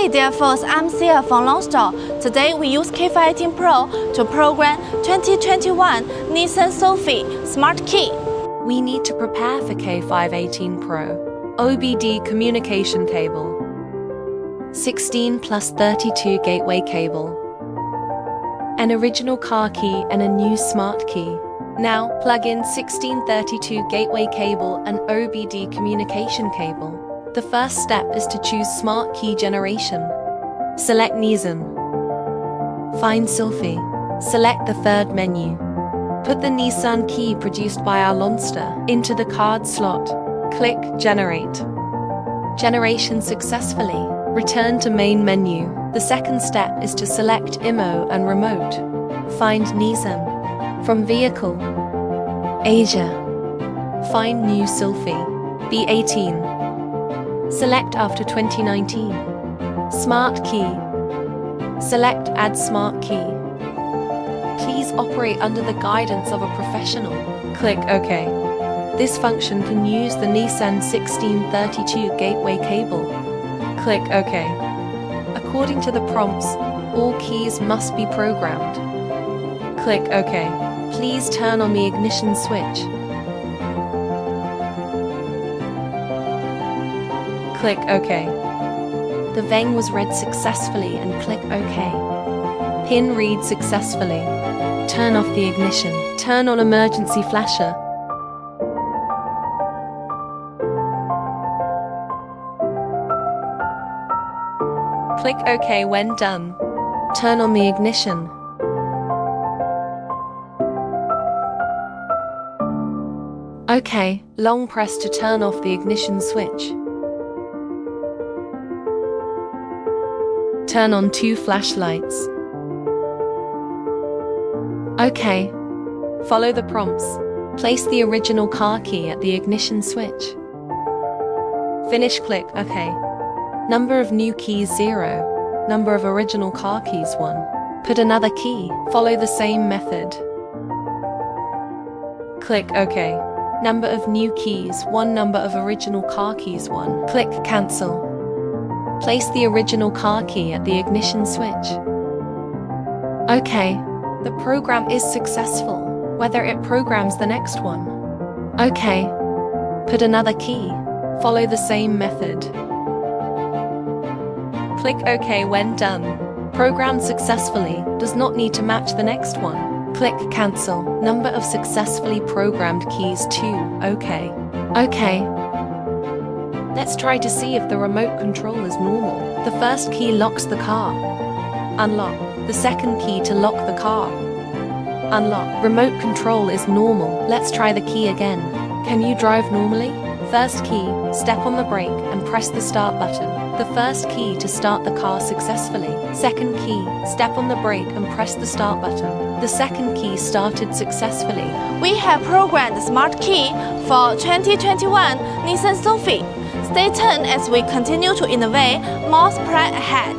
Hey dear folks, I'm Sia from Lonsdor. Today we use K518 Pro to program 2021 Nissan Sylphy Smart Key. We need to prepare for K518 Pro. OBD communication cable, 16 plus 32 gateway cable, an original car key and a new smart key. Now plug in 1632 gateway cable and OBD communication cable. The first step is to choose smart key generation. Select Nissan. Find Sylphy. Select the third menu. Put the Nissan key produced by our Lonsdor into the card slot. Click Generate. Generation successfully. Return to main menu. The second step is to select IMO and remote. Find Nissan. From Vehicle. Asia. Find New Sylphy. B18. Select after 2019. Smart Key. Select Add Smart Key. Please operate under the guidance of a professional. Click OK. This function can use the Nissan 1632 gateway cable. Click OK. According to the prompts, all keys must be programmed. Click OK. Please turn on the ignition switch. Click OK. The VENG was read successfully and click OK. PIN read successfully. Turn off the ignition. Turn on emergency flasher. Click OK when done. Turn on the ignition. OK, long press to turn off the ignition switch. Turn on 2 flashlights. OK. Follow the prompts. Place the original car key at the ignition switch. Finish. Click OK. Number of new keys 0. Number of original car keys 1. Put another key. Follow the same method. Click OK. Number of new keys 1. Number of original car keys 1. Click Cancel. Place the original car key at the ignition switch. OK. The program is successful, whether it programs the next one. OK. Put another key. Follow the same method. Click OK when done. Programmed successfully, does not need to match the next one. Click Cancel. Number of successfully programmed keys 2. OK. OK. Let's try to see if the remote control is normal. The first key locks the car. Unlock. The second key to lock the car. Unlock. Remote control is normal. Let's try the key again. Can you drive normally? First key, step on the brake and press the start button. The first key to start the car successfully. Second key, step on the brake and press the start button. The second key started successfully. We have programmed the Smart Key for 2021 Nissan Sylphy. Stay tuned as we continue to innovate more spread ahead.